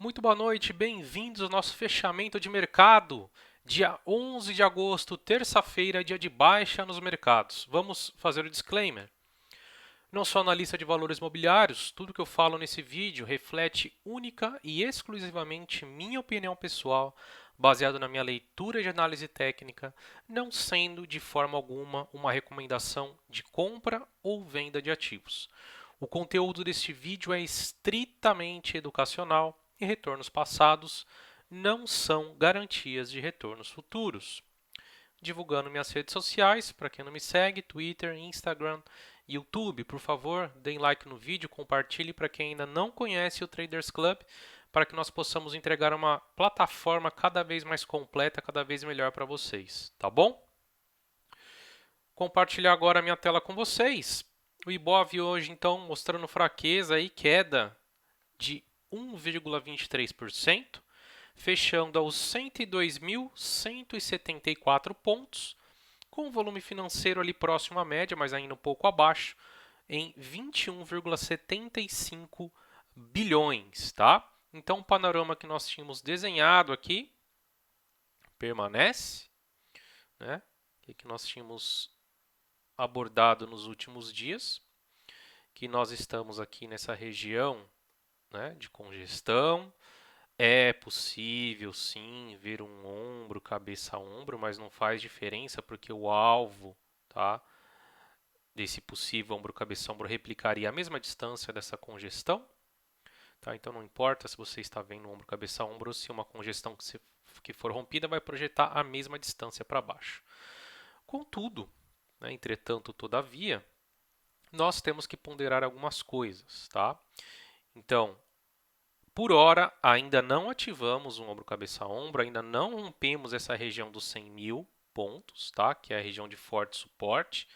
Muito boa noite, bem-vindos ao nosso fechamento de mercado. Dia 11 de agosto, terça-feira, dia de baixa nos mercados. Vamos fazer o disclaimer. Não sou analista de valores imobiliários, tudo que eu falo nesse vídeo reflete única e exclusivamente minha opinião pessoal, baseado na minha leitura de análise técnica, não sendo de forma alguma uma recomendação de compra ou venda de ativos. O conteúdo deste vídeo é estritamente educacional e retornos passados não são garantias de retornos futuros. Divulgando minhas redes sociais, para quem não me segue, Twitter, Instagram, YouTube, por favor, deem like no vídeo, compartilhe para quem ainda não conhece o Traders Club, para que nós possamos entregar uma plataforma cada vez mais completa, cada vez melhor para vocês, tá bom? Compartilhar agora a minha tela com vocês. O Ibov hoje, então, mostrando fraqueza e queda de 1,23%, fechando aos 102.174 pontos, com o volume financeiro ali próximo à média, mas ainda um pouco abaixo, em 21,75 bilhões, tá? Então, o panorama que nós tínhamos desenhado aqui permanece, né? O que nós tínhamos abordado nos últimos dias, que nós estamos aqui nessa região, né, de congestão. É possível, sim, ver um ombro, cabeça a ombro, mas não faz diferença porque o alvo, tá, desse possível ombro, cabeça a ombro replicaria a mesma distância dessa congestão. Tá? Então não importa se você está vendo ombro, cabeça a ombro, ou se uma congestão que for rompida vai projetar a mesma distância para baixo. Contudo, né, entretanto, todavia, nós temos que ponderar algumas coisas. Tá? Então, por hora, ainda não ativamos um ombro, cabeça a ombro, ainda não rompemos essa região dos 100 mil pontos, tá? Que é a região de forte suporte,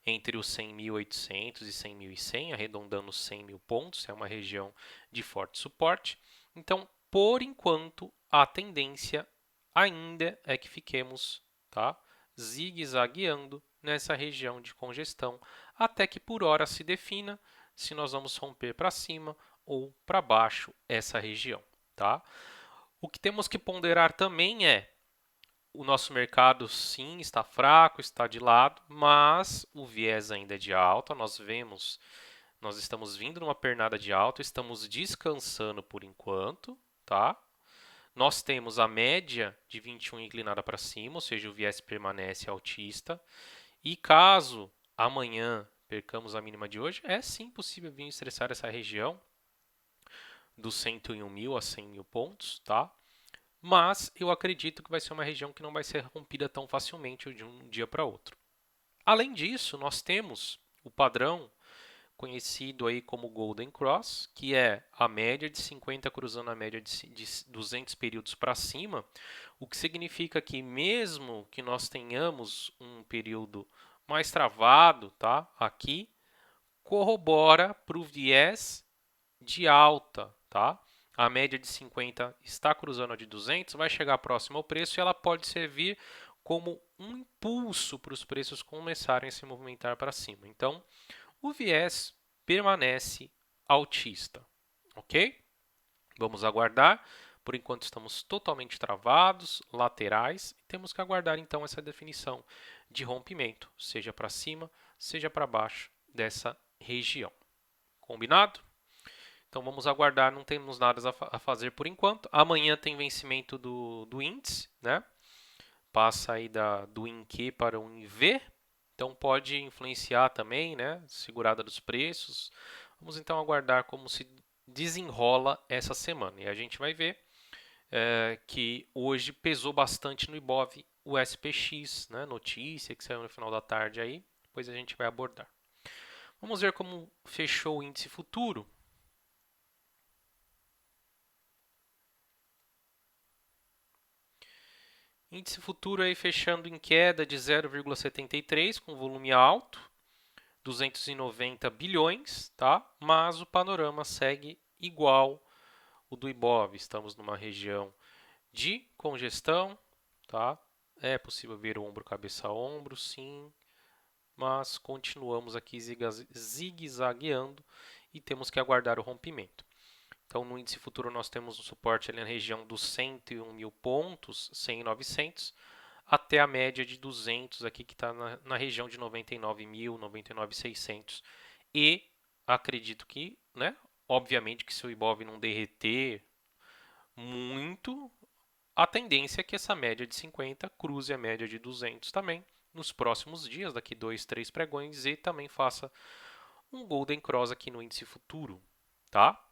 entre os 100.800 e 100.100, arredondando 100 mil pontos, é uma região de forte suporte. Então, por enquanto, a tendência ainda é que fiquemos, tá, zigue-zagueando nessa região de congestão, até que por hora se defina se nós vamos romper para cima ou para baixo essa região, tá? O que temos que ponderar também é o nosso mercado sim está fraco, está de lado, mas o viés ainda é de alta. Nós estamos vindo numa pernada de alta, estamos descansando por enquanto, tá? Nós temos a média de 21 inclinada para cima, ou seja, o viés permanece altista. E caso amanhã percamos a mínima de hoje, é sim possível vir estressar essa região dos 101 mil a 100 mil pontos, tá? Mas eu acredito que vai ser uma região que não vai ser rompida tão facilmente de um dia para outro. Além disso, nós temos o padrão conhecido aí como Golden Cross, que é a média de 50 cruzando a média de 200 períodos para cima, o que significa que mesmo que nós tenhamos um período mais travado, tá? Aqui corrobora para o viés de alta, tá? A média de 50 está cruzando a de 200, vai chegar próximo ao preço e ela pode servir como um impulso para os preços começarem a se movimentar para cima. Então, o viés permanece altista, ok? Vamos aguardar. Por enquanto estamos totalmente travados, laterais, e temos que aguardar então essa definição de rompimento, seja para cima, seja para baixo dessa região. Combinado? Então vamos aguardar, não temos nada a fazer por enquanto. Amanhã tem vencimento do índice, né? Passa aí do INQ para o INV, então pode influenciar também, né? Segurada dos preços. Vamos então aguardar como se desenrola essa semana. E a gente vai ver que hoje pesou bastante no Ibov o SPX, né? Notícia que saiu no final da tarde aí. Depois a gente vai abordar. Vamos ver como fechou o índice futuro. Índice futuro aí fechando em queda de 0,73 com volume alto, 290 bilhões, tá? Mas o panorama segue igual o do Ibov. Estamos numa região de congestão, tá? É possível ver o ombro cabeça a ombro, sim, mas continuamos aqui zigue-zagueando e temos que aguardar o rompimento. Então, no índice futuro, nós temos um suporte ali na região dos 101 mil pontos, 100.900, até a média de 200 aqui, que está na região de 99.000, 99.600. E acredito que, né, obviamente que se o Ibov não derreter muito, a tendência é que essa média de 50 cruze a média de 200 também nos próximos dias, daqui 2, 3 pregões, e também faça um Golden Cross aqui no índice futuro, tá?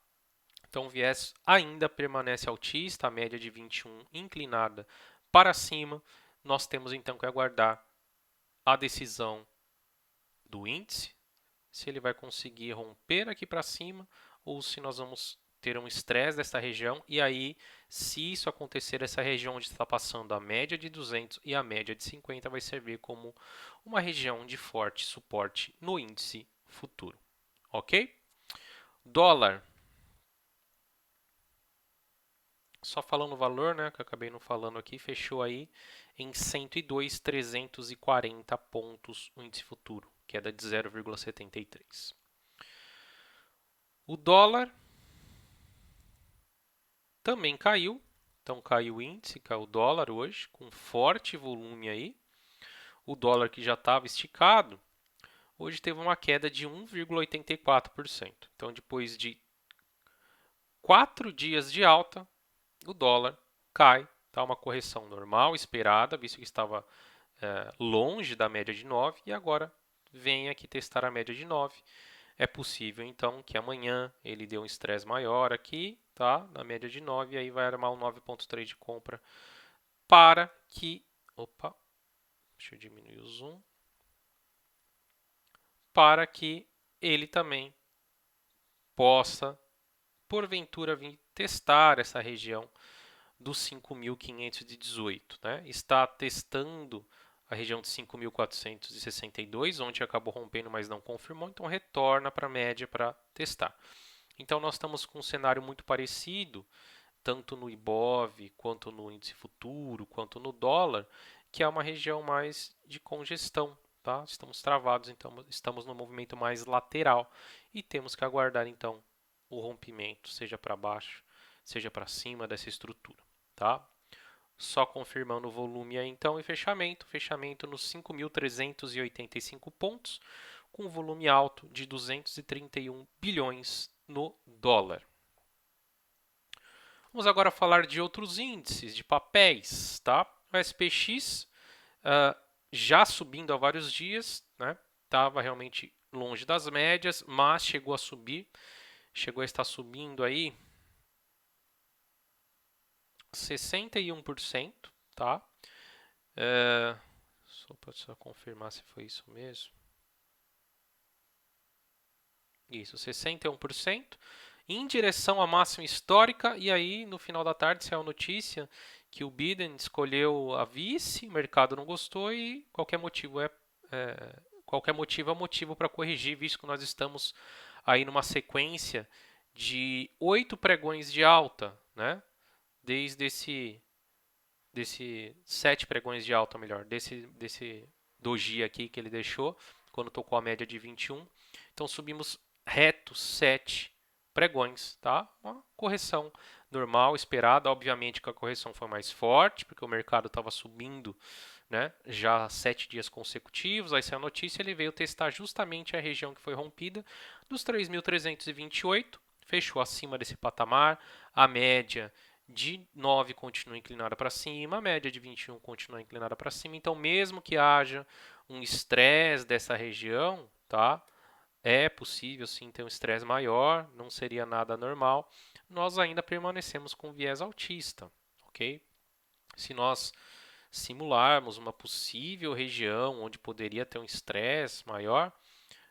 Então o viés ainda permanece altista, a média de 21 inclinada para cima. Nós temos então que aguardar a decisão do índice, se ele vai conseguir romper aqui para cima ou se nós vamos ter um estresse dessa região. E aí, se isso acontecer, essa região onde está passando a média de 200 e a média de 50 vai servir como uma região de forte suporte no índice futuro. Ok? Dólar. Só falando o valor, né, que eu acabei não falando aqui, fechou aí em 102.340 pontos o índice futuro, queda de 0,73. O dólar também caiu, então caiu o índice, caiu o dólar hoje, com forte volume aí. O dólar que já estava esticado, hoje teve uma queda de 1,84%. Então, depois de 4 dias de alta, o dólar cai, tá? Uma correção normal, esperada, visto que estava longe da média de 9 e agora vem aqui testar a média de 9. É possível então que amanhã ele dê um estresse maior aqui, tá? Na média de 9, e aí vai armar um 9,3 de compra para que. Opa, deixa eu diminuir o zoom. Para que ele também possa, porventura, vir testar essa região dos 5.518, né? Está testando a região de 5.462, onde acabou rompendo, mas não confirmou, então retorna para a média para testar. Então nós estamos com um cenário muito parecido, tanto no Ibov, quanto no índice futuro, quanto no dólar, que é uma região mais de congestão, tá? Estamos travados, então estamos no movimento mais lateral e temos que aguardar então o rompimento, seja para baixo, seja para cima dessa estrutura, tá? Só confirmando o volume aí então e fechamento nos 5.385 pontos, com volume alto de 231 bilhões no dólar. Vamos agora falar de outros índices, de papéis, tá? O SPX já subindo há vários dias, né? Estava realmente longe das médias, mas chegou a subir, chegou a estar subindo aí 61%, tá? Só para confirmar se foi isso mesmo. Isso, 61%, em direção à máxima histórica, e aí no final da tarde saiu a notícia que o Biden escolheu a vice, o mercado não gostou e qualquer motivo é motivo para corrigir, visto que nós estamos aí numa sequência de 8 pregões de alta, né? Desde desse 7 pregões de alta, melhor, desse doji aqui que ele deixou, quando tocou a média de 21. Então subimos reto 7 pregões, tá? Uma correção normal, esperada. Obviamente que a correção foi mais forte, porque o mercado estava subindo, né, já há 7 dias consecutivos. Aí saiu a notícia, ele veio testar justamente a região que foi rompida dos 3.328, fechou acima desse patamar, a média de 9 continua inclinada para cima, a média de 21 continua inclinada para cima. Então, mesmo que haja um estresse dessa região, tá? É possível sim ter um estresse maior, não seria nada normal. Nós ainda permanecemos com viés altista, ok? Se nós simularmos uma possível região onde poderia ter um estresse maior,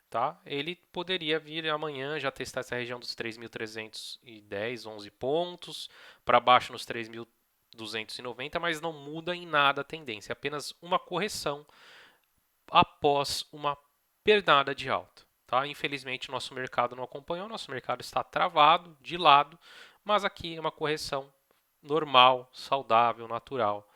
tá? Ele poderia vir amanhã já testar essa região dos 3.310, 11 pontos, para baixo nos 3.290, mas não muda em nada a tendência, é apenas uma correção após uma pernada de alta. Tá? Infelizmente, nosso mercado não acompanhou, nosso mercado está travado, de lado, mas aqui é uma correção normal, saudável, natural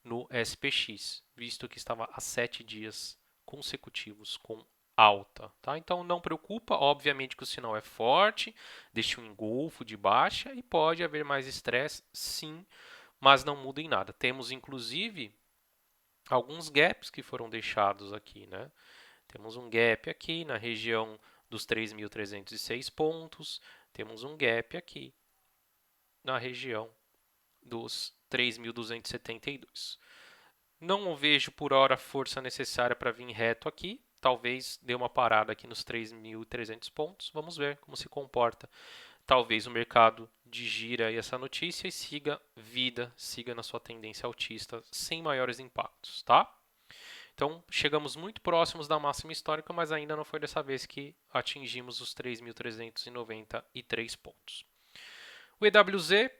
no SPX, visto que estava há 7 dias consecutivos com alta, tá? Então não preocupa, obviamente que o sinal é forte, deixa um engolfo de baixa e pode haver mais estresse, sim, mas não muda em nada. Temos inclusive alguns gaps que foram deixados aqui, né? Temos um gap aqui na região dos 3.306 pontos, temos um gap aqui na região dos 3.272. Não vejo por hora a força necessária para vir reto aqui. Talvez dê uma parada aqui nos 3.300 pontos. Vamos ver como se comporta. Talvez o mercado digira aí essa notícia e siga vida, siga na sua tendência altista sem maiores impactos, tá? Então, chegamos muito próximos da máxima histórica, mas ainda não foi dessa vez que atingimos os 3.393 pontos. O EWZ,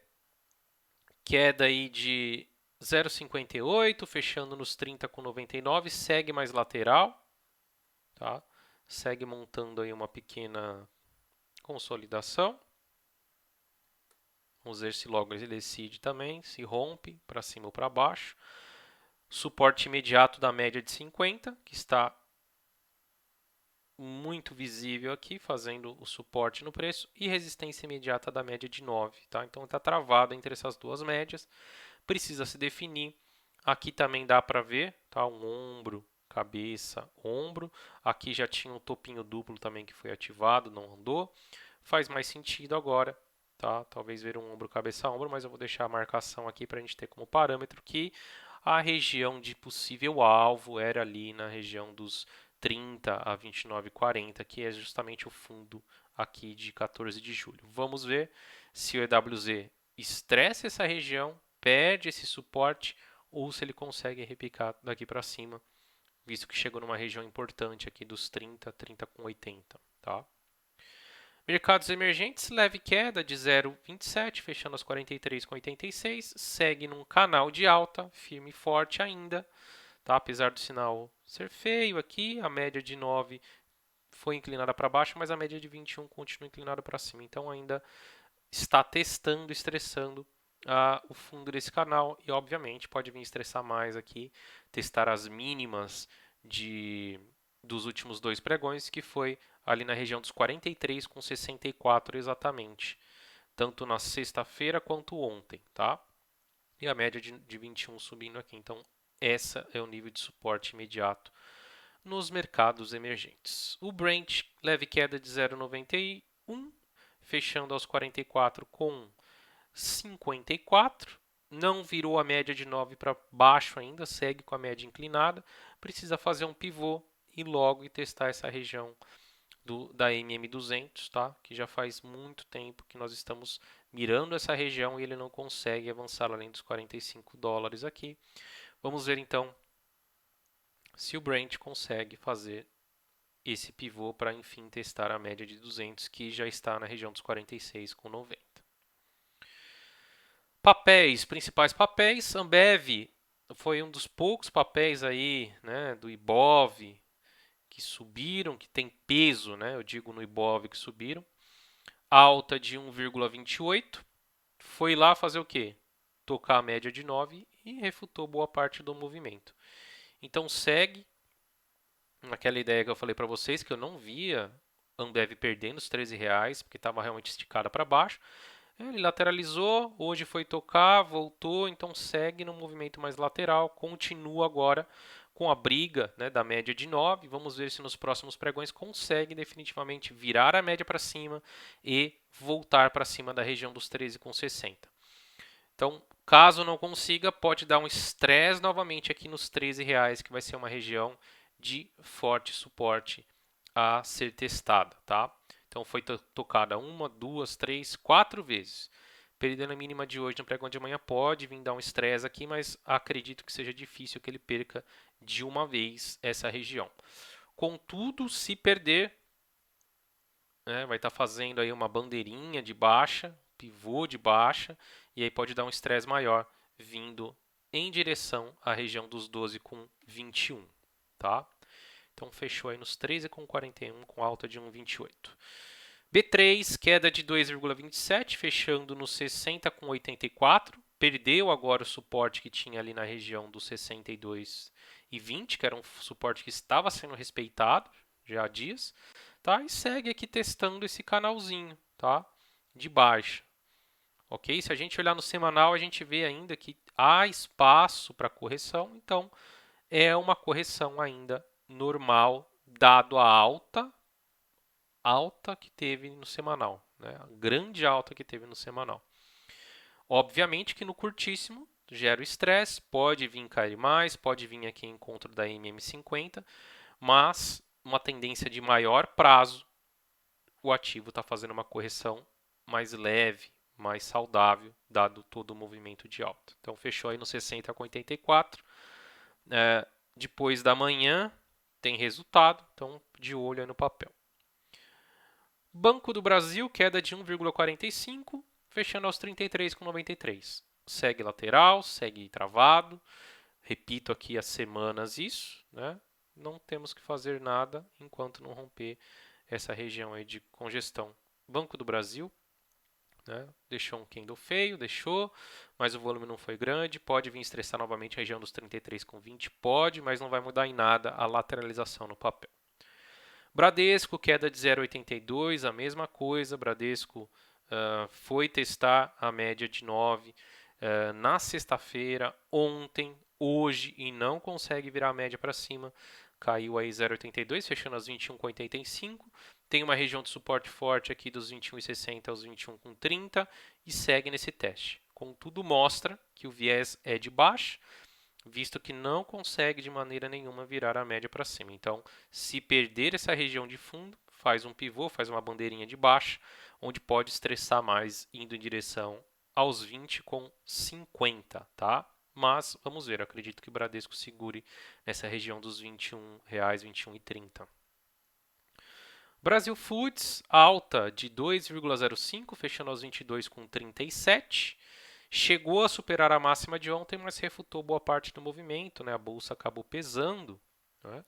queda aí de 0,58, fechando nos 30,99, segue mais lateral, tá? Segue montando aí uma pequena consolidação. Vamos ver se logo ele decide também, se rompe para cima ou para baixo. Suporte imediato da média de 50, que está muito visível aqui, fazendo o suporte no preço, e resistência imediata da média de 9, tá? Então está travado entre essas duas médias, precisa se definir. Aqui também dá para ver, tá? Um ombro, cabeça, ombro. Aqui já tinha um topinho duplo também que foi ativado, não andou. Faz mais sentido agora, tá? Talvez ver um ombro, cabeça, ombro, mas eu vou deixar a marcação aqui para a gente ter como parâmetro que a região de possível alvo era ali na região dos 30 a 29,40, que é justamente o fundo aqui de 14 de julho. Vamos ver se o EWZ estressa essa região, perde esse suporte ou se ele consegue repicar daqui para cima, visto que chegou numa região importante aqui dos 30, 30,80, tá? Mercados emergentes, leve queda de 0,27, fechando aos 43,86, segue num canal de alta, firme e forte ainda, tá? Apesar do sinal ser feio aqui, a média de 9 foi inclinada para baixo, mas a média de 21 continua inclinada para cima, então ainda está testando, estressando o fundo desse canal e obviamente pode vir estressar mais aqui, testar as mínimas dos últimos dois pregões, que foi ali na região dos 43,64 exatamente, tanto na sexta-feira quanto ontem, tá? E a média de 21 subindo aqui, então essa é o nível de suporte imediato nos mercados emergentes. O Brent, leve queda de 0,91, fechando aos 44,54. Não virou a média de 9 para baixo ainda, segue com a média inclinada. Precisa fazer um pivô e logo testar essa região da MM200, tá? Que já faz muito tempo que nós estamos mirando essa região e ele não consegue avançar além dos 45 dólares aqui. Vamos ver então se o Brent consegue fazer esse pivô para enfim testar a média de 200, que já está na região dos 46,90. Papéis, principais papéis, Ambev foi um dos poucos papéis aí, né, do Ibov que subiram, que tem peso, né, eu digo no Ibov que subiram. Alta de 1,28, foi lá fazer o quê? Tocar a média de 9 e refutou boa parte do movimento. Então segue naquela ideia que eu falei para vocês, que eu não via Ambev perdendo os R$ 13, porque estava realmente esticada para baixo. Ele lateralizou, hoje foi tocar, voltou, então segue no movimento mais lateral, continua agora com a briga, né, da média de 9. Vamos ver se nos próximos pregões consegue definitivamente virar a média para cima e voltar para cima da região dos 13,60. Então, caso não consiga, pode dar um estresse novamente aqui nos R$ 13, que vai ser uma região de forte suporte a ser testada, tá? Então foi tocada 1, 2, 3, 4 vezes. Perdendo a mínima de hoje no pregão de amanhã pode vir dar um estresse aqui, mas acredito que seja difícil que ele perca de uma vez essa região. Contudo, se perder, né, vai estar fazendo aí uma bandeirinha de baixa, pivô de baixa, e aí pode dar um estresse maior vindo em direção à região dos 12,21, tá? Então fechou aí nos 13,41 com alta de 1,28. B3, queda de 2,27, fechando nos 60,84. Perdeu agora o suporte que tinha ali na região dos 62,20, que era um suporte que estava sendo respeitado já há dias, tá? E segue aqui testando esse canalzinho, tá? De baixa, ok? Se a gente olhar no semanal, a gente vê ainda que há espaço para correção, então é uma correção ainda normal, dado a alta que teve no semanal, né? A grande alta que teve no semanal. Obviamente que no curtíssimo gera o estresse, pode vir cair mais, pode vir aqui em encontro da MM50, mas uma tendência de maior prazo, o ativo está fazendo uma correção mais leve, mais saudável, dado todo o movimento de alta. Então fechou aí no 60 com 84. Depois da manhã tem resultado, então de olho aí no papel. Banco do Brasil, queda de 1,45, fechando aos 33,93. Segue lateral, segue travado. Repito aqui as semanas isso, né? Não temos que fazer nada enquanto não romper essa região aí de congestão. Banco do Brasil, né? Deixou um candle feio, deixou, mas o volume não foi grande. Pode vir estressar novamente a região dos 33,20, pode, mas não vai mudar em nada a lateralização no papel. Bradesco, queda de 0,82, a mesma coisa. Bradesco foi testar a média de 9 na sexta-feira, ontem, hoje, e não consegue virar a média para cima. Caiu aí 0,82, fechando às 21,85. Tem uma região de suporte forte aqui dos 21,60 aos 21,30 e segue nesse teste. Contudo, mostra que o viés é de baixa, visto que não consegue de maneira nenhuma virar a média para cima. Então, se perder essa região de fundo, faz um pivô, faz uma bandeirinha de baixa, onde pode estressar mais indo em direção aos 20,50, tá? Mas vamos ver, eu acredito que o Bradesco segure nessa região dos R$ 21,00, 21,30. Brasil Foods, alta de 2,05, fechando aos 22,37. Chegou a superar a máxima de ontem, mas refutou boa parte do movimento, né? A bolsa acabou pesando, né?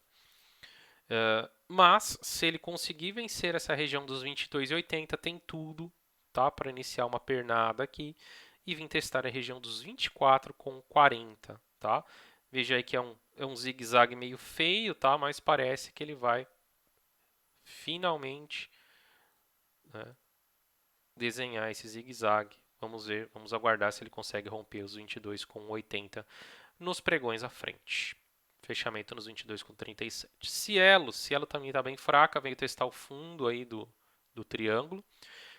Mas, se ele conseguir vencer essa região dos 22,80, tem tudo, tá, para iniciar uma pernada aqui e vir testar a região dos 24,40, tá? Veja aí que é um zigue-zague meio feio, tá? Mas parece que ele vai finalmente, né, desenhar esse zigue-zague. Vamos ver, vamos aguardar se ele consegue romper os 22,80 nos pregões à frente. Fechamento nos 22,37. Cielo também está bem fraca, veio testar o fundo aí do triângulo.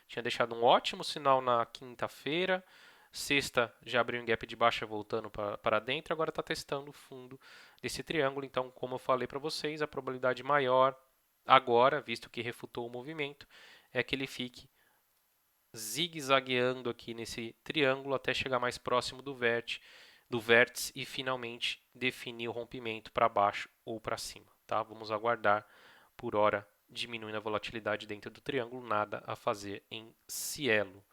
Tinha deixado um ótimo sinal na quinta-feira. Sexta já abriu um gap de baixa voltando para dentro, agora está testando o fundo desse triângulo. Então, como eu falei para vocês, a probabilidade maior agora, visto que refutou o movimento, é que ele fique zigue-zagueando aqui nesse triângulo até chegar mais próximo do vértice e finalmente definir o rompimento para baixo ou para cima. Tá? Vamos aguardar por hora diminuindo a volatilidade dentro do triângulo, nada a fazer em Cielo.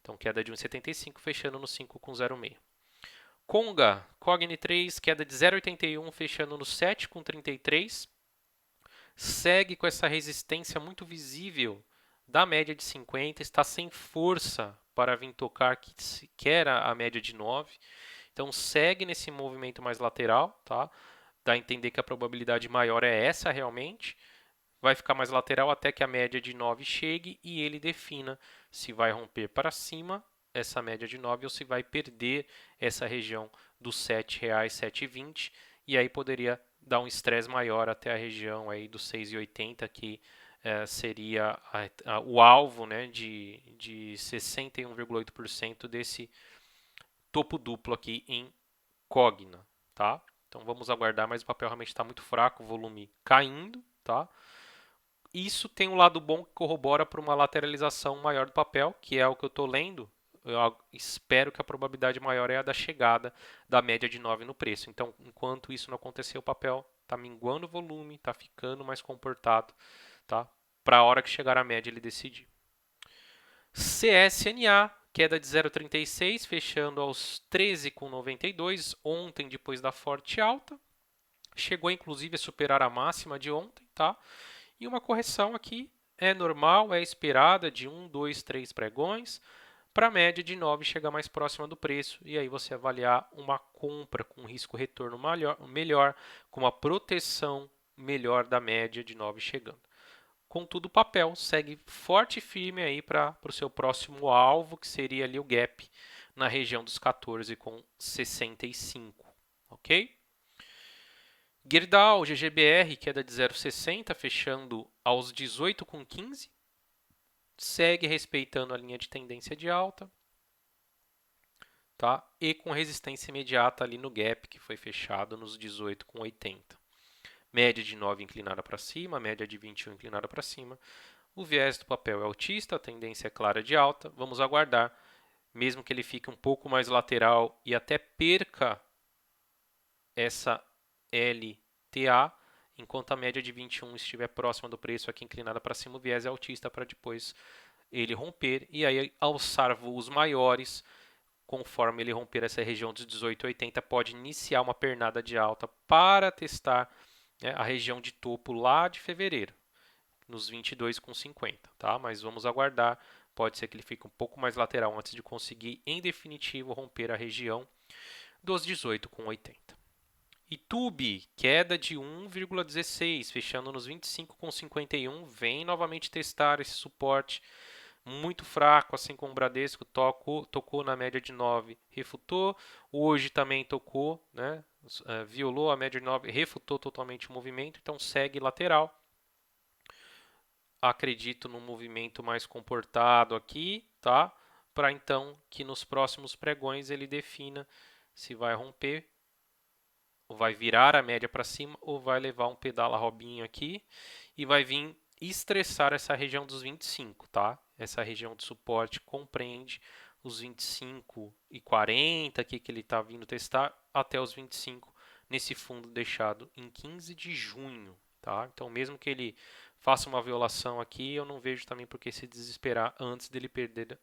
Então queda de 1,75 fechando no 5,06. Conga, Cogni 3, queda de 0,81 fechando no 7,33. Segue com essa resistência muito visível da média de 50, está sem força para vir tocar que era a média de 9. Então segue nesse movimento mais lateral, tá? Dá a entender que a probabilidade maior é essa realmente. Vai ficar mais lateral até que a média de 9 chegue e ele defina se vai romper para cima essa média de 9 ou se vai perder essa região dos R$ 7,00, 7,20, e aí poderia dar um estresse maior até a região aí dos 6,80, que seria o alvo, né, de 61,8% desse topo duplo aqui em Cogna, tá? Então vamos aguardar, mas o papel realmente está muito fraco, o volume caindo, tá? Isso tem um lado bom que corrobora para uma lateralização maior do papel, que é o que eu estou lendo. Eu espero que a probabilidade maior é a da chegada da média de 9 no preço. Então, enquanto isso não acontecer, o papel está minguando o volume, está ficando mais comportado, tá? Para a hora que chegar a média ele decidir. CSNA, queda de 0,36, fechando aos 13,92. Ontem, depois da forte alta, chegou inclusive a superar a máxima de ontem, tá? E uma correção aqui é normal, é esperada de 1, 2, 3 pregões, para a média de 9 chegar mais próxima do preço, e aí você avaliar uma compra com risco-retorno melhor, com uma proteção melhor da média de 9 chegando. Contudo, o papel segue forte e firme aí para o seu próximo alvo, que seria ali o gap na região dos 14,65, ok? Gerdau, GGBR, queda de 0,60, fechando aos 18,15. Segue respeitando a linha de tendência de alta, tá? E com resistência imediata ali no gap, que foi fechado nos 18,80. Média de 9 inclinada para cima, média de 21 inclinada para cima. O viés do papel é altista, a tendência é clara de alta. Vamos aguardar, mesmo que ele fique um pouco mais lateral e até perca essa LTA, enquanto a média de 21 estiver próxima do preço aqui inclinada para cima, o viés é altista para depois ele romper e aí alçar voos maiores. Conforme ele romper essa região dos 18,80, pode iniciar uma pernada de alta para testar, né, a região de topo lá de fevereiro, nos 22,50, tá? Mas vamos aguardar, pode ser que ele fique um pouco mais lateral antes de conseguir, em definitivo, romper a região dos 18,80. Itube, queda de 1,16, fechando nos 25,51, vem novamente testar esse suporte muito fraco, assim como o Bradesco, tocou na média de 9, refutou. Hoje também tocou, né? Violou a média de 9, refutou totalmente o movimento, então segue lateral. Acredito num movimento mais comportado aqui, tá? Para então que nos próximos pregões ele defina se vai romper, ou vai virar a média para cima, ou vai levar um pedala robinho aqui e vai vir estressar essa região dos 25, tá? Essa região de suporte compreende os 25 e 40 aqui que ele está vindo testar até os 25 nesse fundo deixado em 15 de junho, tá? Então, mesmo que ele faça uma violação aqui, eu não vejo também por que se desesperar antes dele perder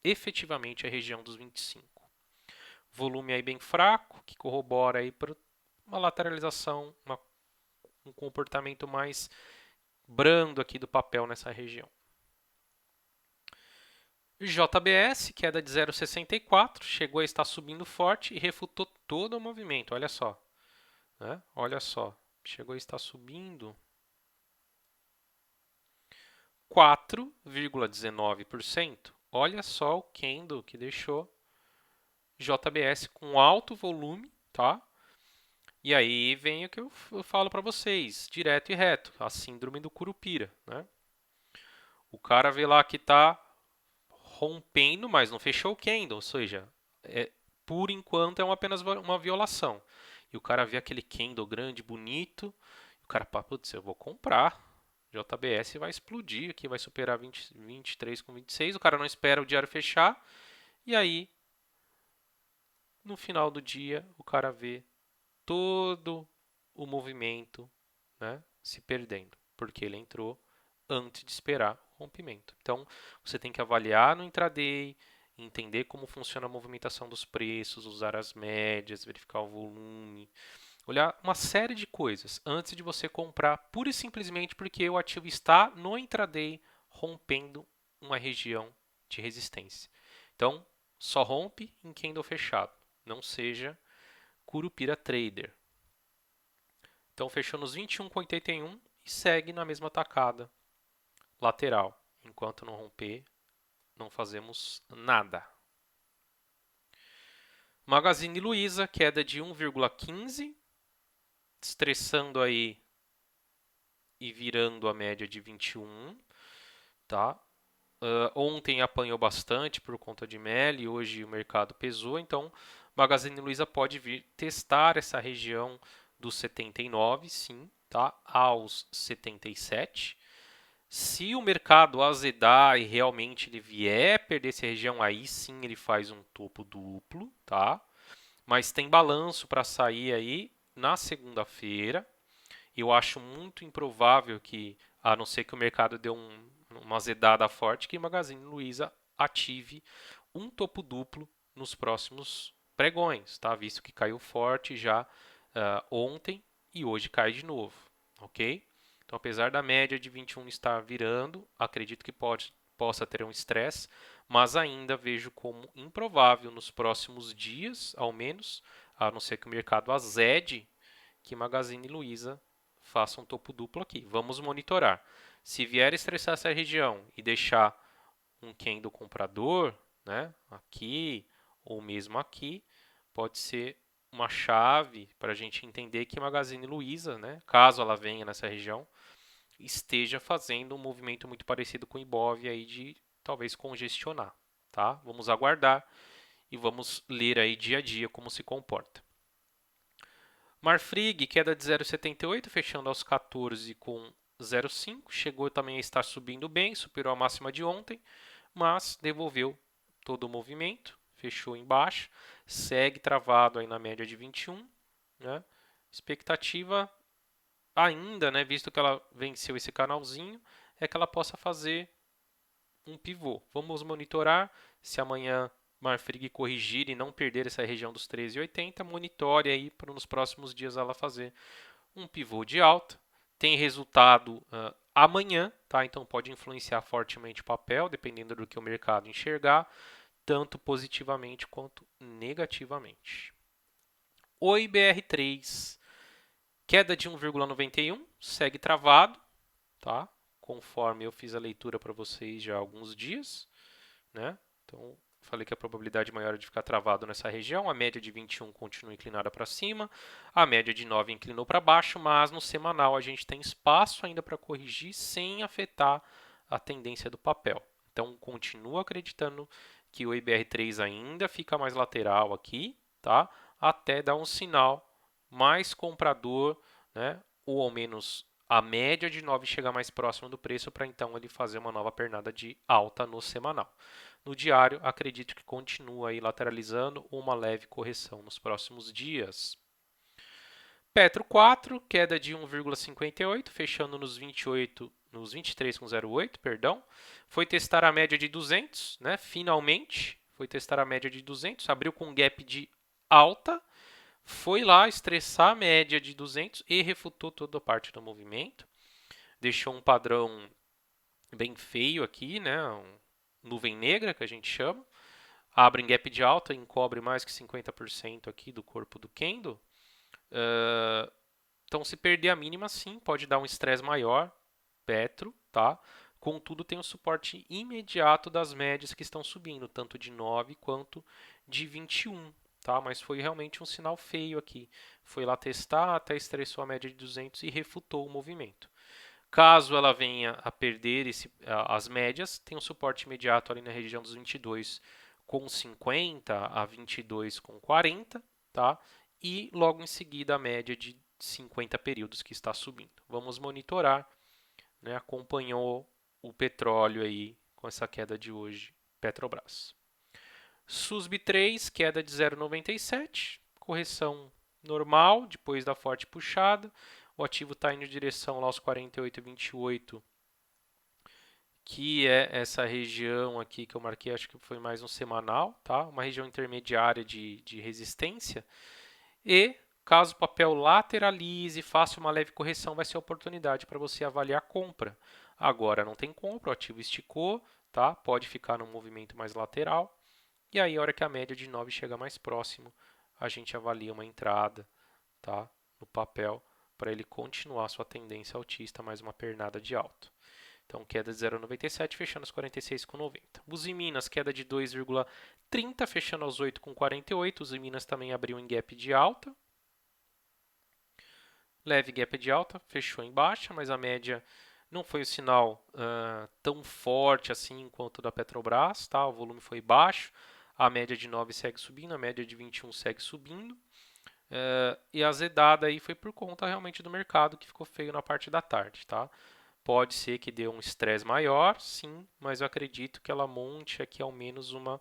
efetivamente a região dos 25. Volume aí bem fraco, que corrobora aí para uma lateralização, um comportamento mais brando aqui do papel nessa região. JBS, queda de 0,64, chegou a estar subindo forte e refutou todo o movimento. Olha só, né? Olha só, chegou a estar subindo 4,19%. Olha só o candle que deixou JBS com alto volume, tá? E aí vem o que eu falo para vocês, direto e reto, a síndrome do Curupira, né? O cara vê lá que está rompendo, mas não fechou o candle, ou seja, por enquanto é apenas uma violação. E o cara vê aquele candle grande, bonito, e o cara, putz, eu vou comprar. JBS vai explodir aqui, vai superar 23,26. O cara não espera o diário fechar. E aí, no final do dia, o cara vê todo o movimento, né, se perdendo, porque ele entrou antes de esperar o rompimento. Então, você tem que avaliar no intraday, entender como funciona a movimentação dos preços, usar as médias, verificar o volume, olhar uma série de coisas antes de você comprar, pura e simplesmente porque o ativo está no intraday rompendo uma região de resistência. Então, só rompe em candle fechado. Não seja Curupira Trader. Então, fechou nos 21,81 e segue na mesma tacada lateral. Enquanto não romper, não fazemos nada. Magazine Luiza, queda de 1,15, estressando aí e virando a média de 21, tá? Ontem apanhou bastante por conta de MEL e hoje o mercado pesou, então Magazine Luiza pode vir testar essa região dos 79, sim, tá? Aos 77. Se o mercado azedar e realmente ele vier perder essa região, aí sim ele faz um topo duplo, tá? Mas tem balanço para sair aí na segunda-feira. Eu acho muito improvável que, a não ser que o mercado dê uma azedada forte, que Magazine Luiza ative um topo duplo nos próximos pregões, tá? Visto que caiu forte já ontem e hoje cai de novo, ok? Então, apesar da média de 21 estar virando, acredito que possa ter um estresse, mas ainda vejo como improvável nos próximos dias, ao menos, a não ser que o mercado azede, que Magazine Luiza faça um topo duplo aqui. Vamos monitorar. Se vier estressar essa região e deixar um candle comprador, né, aqui ou mesmo aqui, pode ser uma chave para a gente entender que Magazine Luiza, né, caso ela venha nessa região, esteja fazendo um movimento muito parecido com o Ibov aí de talvez congestionar, tá? Vamos aguardar e vamos ler aí dia a dia como se comporta. Marfrig, queda de 0,78, fechando aos 14 com 0,5. Chegou também a estar subindo bem, superou a máxima de ontem, mas devolveu todo o movimento, fechou em baixa, segue travado aí na média de 21, né? Expectativa ainda, né, visto que ela venceu esse canalzinho, é que ela possa fazer um pivô. Vamos monitorar se amanhã Marfrig corrigir e não perder essa região dos 13,80, monitore aí para nos próximos dias ela fazer um pivô de alta. Tem resultado amanhã, tá? Então pode influenciar fortemente o papel, dependendo do que o mercado enxergar, tanto positivamente quanto negativamente. O IBR3, queda de 1,91, segue travado, tá? Conforme eu fiz a leitura para vocês já há alguns dias, né? Então, falei que a probabilidade maior é de ficar travado nessa região. A média de 21 continua inclinada para cima, a média de 9 inclinou para baixo, mas no semanal a gente tem espaço ainda para corrigir sem afetar a tendência do papel. Então, continuo acreditando que o IBR3 ainda fica mais lateral aqui, tá? Até dar um sinal mais comprador, né? Ou ao menos a média de 9 chegar mais próximo do preço para então ele fazer uma nova pernada de alta no semanal. No diário, acredito que continua aí lateralizando uma leve correção nos próximos dias. Petro 4, queda de 1,58, fechando nos 28, nos 23,08, perdão. Foi testar a média de 200, né? Finalmente, foi testar a média de 200, abriu com um gap de alta, foi lá estressar a média de 200 e refutou toda a parte do movimento. Deixou um padrão bem feio aqui, né? Nuvem negra, que a gente chama. Abre em gap de alta e encobre mais que 50% aqui do corpo do candle. Então, se perder a mínima, sim, pode dar um estresse maior, Petro, tá? Contudo, tem o suporte imediato das médias que estão subindo, tanto de 9 quanto de 21, tá? Mas foi realmente um sinal feio aqui. Foi lá testar, até estressou a média de 200 e refutou o movimento. Caso ela venha a perder as médias, tem um suporte imediato ali na região dos 22,50 a 22,40, tá? E logo em seguida a média de 50 períodos que está subindo. Vamos monitorar, né? Acompanhou o petróleo aí com essa queda de hoje, Petrobras. SUSB 3, queda de 0,97, correção normal depois da forte puxada. O ativo está indo em direção lá aos 48,28, que é essa região aqui que eu marquei, acho que foi mais um semanal, tá? Uma região intermediária de resistência. E caso o papel lateralize, faça uma leve correção, vai ser a oportunidade para você avaliar a compra. Agora não tem compra, o ativo esticou, tá? Pode ficar num movimento mais lateral. E aí, a hora que a média de 9 chega mais próximo, a gente avalia uma entrada, tá? No papel, para ele continuar sua tendência altista, mais uma pernada de alto. Então, queda de 0,97, fechando aos 46,90. Usiminas, queda de 2,30, fechando aos 8,48. Usiminas também abriu em gap de alta. Leve gap de alta, fechou em baixa, mas a média não foi um sinal tão forte assim quanto o da Petrobras, tá? O volume foi baixo, a média de 9 segue subindo, a média de 21 segue subindo. E a azedada aí foi por conta realmente do mercado que ficou feio na parte da tarde, tá? Pode ser que dê um estresse maior, sim, mas eu acredito que ela monte aqui ao menos uma,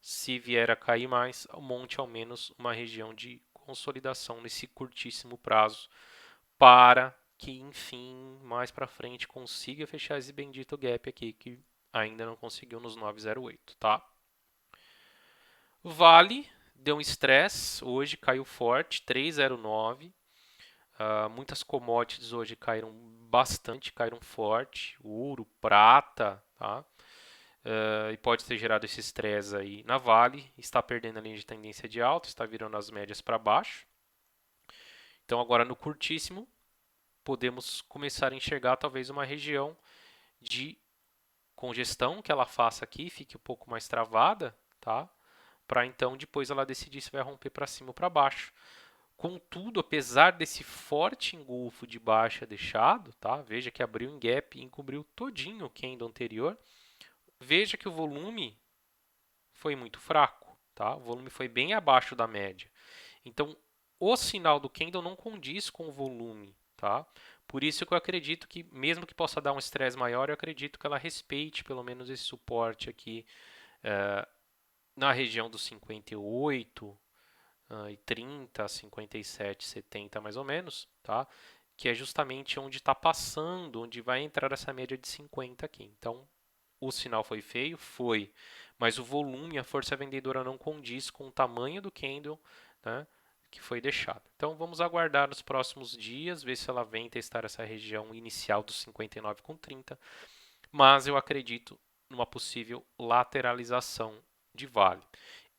se vier a cair mais, monte ao menos uma região de consolidação nesse curtíssimo prazo, para que, enfim, mais para frente consiga fechar esse bendito gap aqui que ainda não conseguiu nos 9,08, tá? Vale deu um estresse, hoje caiu forte, 3,09. Muitas commodities hoje caíram bastante, caíram forte, ouro, prata, tá? E pode ter gerado esse estresse aí na Vale, está perdendo a linha de tendência de alta, está virando as médias para baixo. Então agora no curtíssimo, podemos começar a enxergar talvez uma região de congestão que ela faça aqui, fique um pouco mais travada, tá? Para então depois ela decidir se vai romper para cima ou para baixo. Contudo, apesar desse forte engolfo de baixa deixado, tá? Veja que abriu em gap e encobriu todinho o candle anterior. Veja que o volume foi muito fraco, tá? O volume foi bem abaixo da média. Então, o sinal do candle não condiz com o volume, tá? Por isso que eu acredito que, mesmo que possa dar um estresse maior, eu acredito que ela respeite pelo menos esse suporte aqui na região dos 58 e 30, 57, 70 mais ou menos, tá? Que é justamente onde está passando, onde vai entrar essa média de 50 aqui. Então, o sinal foi feio? Foi. Mas o volume, a força vendedora não condiz com o tamanho do candle, né, que foi deixado. Então, vamos aguardar nos próximos dias, ver se ela vem testar essa região inicial dos 59,30. Mas eu acredito numa possível lateralização de Vale.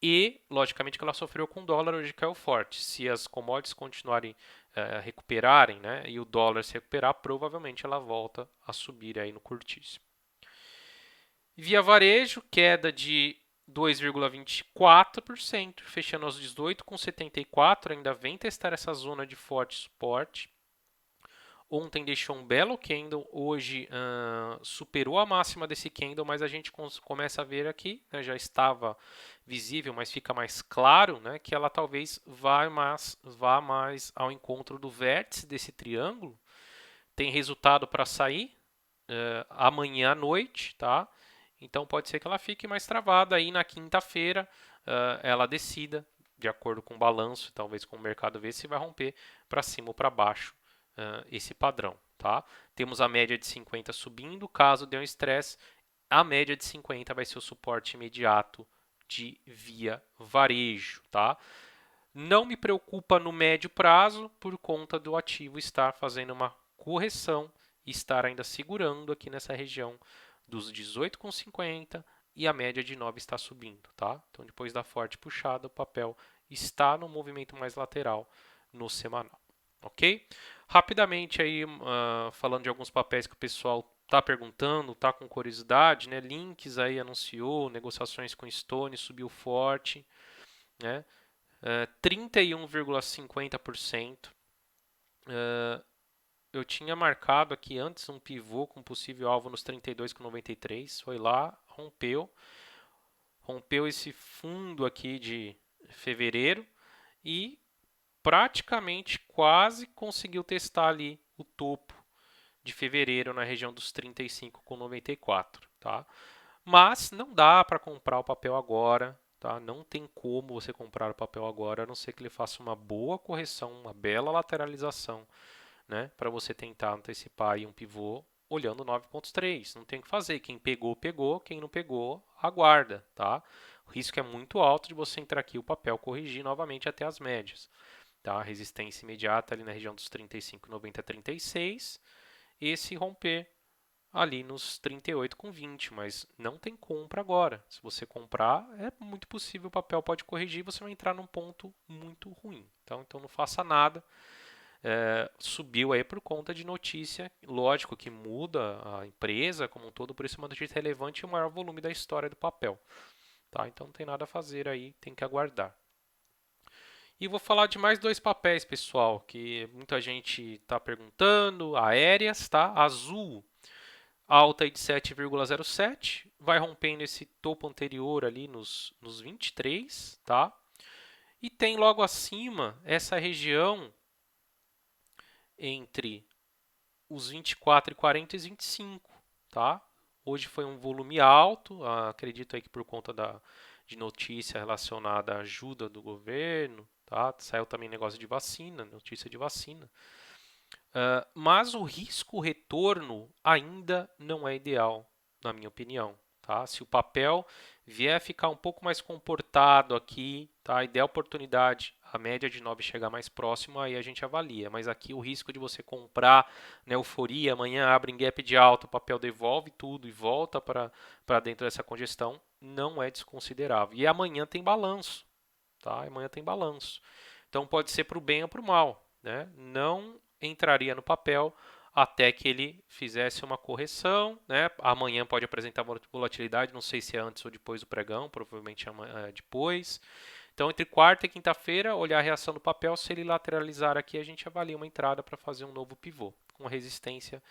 E, logicamente, que ela sofreu com o dólar, hoje caiu forte. Se as commodities continuarem recuperarem, né, e o dólar se recuperar, provavelmente ela volta a subir aí no curtíssimo. Via varejo, queda de 2,24%, fechando aos 18,74, ainda vem testar essa zona de forte suporte. Ontem deixou um belo candle, hoje superou a máxima desse candle, mas a gente começa a ver aqui, né, já estava visível, mas fica mais claro, né, que ela talvez vá mais ao encontro do vértice desse triângulo. Tem resultado para sair amanhã à noite, tá? Então pode ser que ela fique mais travada aí na quinta-feira, ela decida, de acordo com o balanço, talvez com o mercado ver se vai romper para cima ou para baixo esse padrão, tá? Temos a média de 50 subindo, caso dê um estresse, a média de 50 vai ser o suporte imediato de via varejo, tá? Não me preocupa no médio prazo por conta do ativo estar fazendo uma correção e estar ainda segurando aqui nessa região dos 18,50 e a média de 9 está subindo, tá? Então depois da forte puxada, o papel está no movimento mais lateral no semanal, ok? Rapidamente aí, falando de alguns papéis que o pessoal está perguntando, está com curiosidade, né? Links aí anunciou, negociações com Stone subiu forte, né? 31,50%. Eu tinha marcado aqui antes um pivô com possível alvo nos 32,93. Foi lá, rompeu esse fundo aqui de fevereiro e praticamente quase conseguiu testar ali o topo de fevereiro na região dos 35,94, tá? Mas não dá para comprar o papel agora, tá? Não tem como você comprar o papel agora, a não ser que ele faça uma boa correção, uma bela lateralização, né? Para você tentar antecipar aí um pivô olhando 9,3. Não tem o que fazer. Quem pegou, pegou. Quem não pegou, aguarda, tá? O risco é muito alto de você entrar aqui e o papel corrigir novamente até as médias, tá? Resistência imediata ali na região dos 35,90 a 36. E se romper ali nos 38,20, mas não tem compra agora. Se você comprar, é muito possível o papel pode corrigir e você vai entrar num ponto muito ruim. Então não faça nada. Subiu aí por conta de notícia, lógico que muda a empresa como um todo, por isso é uma notícia relevante e o maior volume da história do papel. Tá? Então não tem nada a fazer aí, tem que aguardar. E vou falar de mais dois papéis, pessoal, que muita gente está perguntando. Aéreas, tá? Azul, alta de 7,07, vai rompendo esse topo anterior ali nos 23, tá? E tem logo acima essa região entre os 24 e 40 e 25, tá? Hoje foi um volume alto, acredito aí que por conta de notícia relacionada à ajuda do governo, tá? Saiu também negócio de vacina, notícia de vacina. Mas o risco-retorno ainda não é ideal, na minha opinião. Tá? Se o papel vier a ficar um pouco mais comportado aqui, tá? E der a oportunidade, a média de 9 chegar mais próximo, aí a gente avalia. Mas aqui o risco de você comprar na euforia, amanhã abre em gap de alta, o papel devolve tudo e volta para dentro dessa congestão, não é desconsiderável. E amanhã tem balanço. Tá? Amanhã tem balanço. Então pode ser para o bem ou para o mal. Né? Não entraria no papel até que ele fizesse uma correção, né? Amanhã pode apresentar volatilidade, não sei se é antes ou depois do pregão, provavelmente é depois. Então, entre quarta e quinta-feira, olhar a reação do papel, se ele lateralizar aqui, a gente avalia uma entrada para fazer um novo pivô, com resistência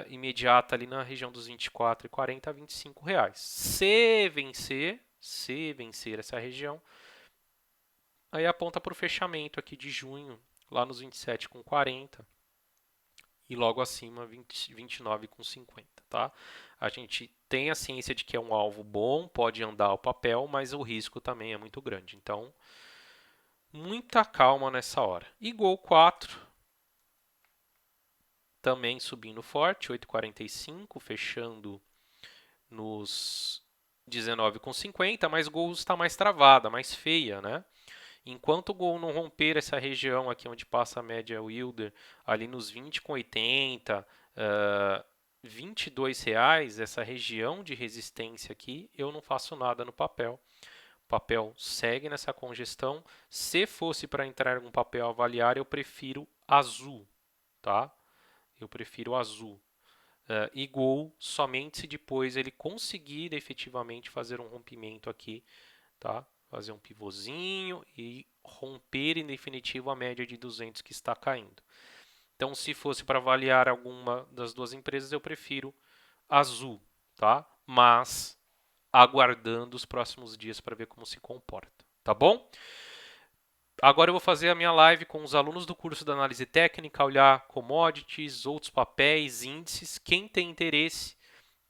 imediata ali na região dos 24,40 a 25 reais. Se vencer essa região, aí aponta para o fechamento aqui de junho, lá nos 27,40 e logo acima 29,50, tá? A gente tem a ciência de que é um alvo bom, pode andar o papel, mas o risco também é muito grande. Então, muita calma nessa hora. E Gol 4 também subindo forte, 8,45, fechando nos 19,50, mas Gol está mais travada, mais feia, né? Enquanto o Gol não romper essa região aqui onde passa a média Wilder, ali nos 20,80, R$22, essa região de resistência aqui, eu não faço nada no papel. O papel segue nessa congestão. Se fosse para entrar em um papel avaliar, eu prefiro azul, tá? Eu prefiro azul. E Gol somente se depois ele conseguir efetivamente fazer um rompimento aqui, tá? Fazer um pivôzinho e romper em definitivo a média de 200 que está caindo. Então, se fosse para avaliar alguma das duas empresas, eu prefiro azul, tá? Mas aguardando os próximos dias para ver como se comporta, tá bom? Agora eu vou fazer a minha live com os alunos do curso da análise técnica, olhar commodities, outros papéis, índices. Quem tem interesse,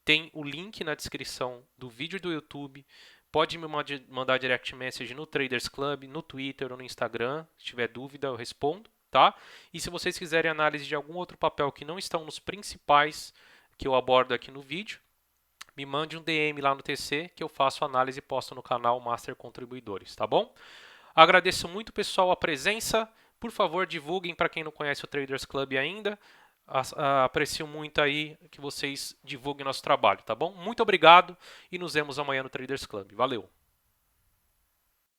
tem o link na descrição do vídeo do YouTube. Pode me mandar direct message no Traders Club, no Twitter ou no Instagram. Se tiver dúvida, eu respondo, tá? E se vocês quiserem análise de algum outro papel que não estão nos principais que eu abordo aqui no vídeo, me mande um DM lá no TC que eu faço análise e posto no canal Master Contribuidores, tá bom? Agradeço muito, pessoal, a presença. Por favor, divulguem para quem não conhece o Traders Club ainda. Aprecio muito aí que vocês divulguem nosso trabalho, tá bom? Muito obrigado e nos vemos amanhã no Traders Club. Valeu!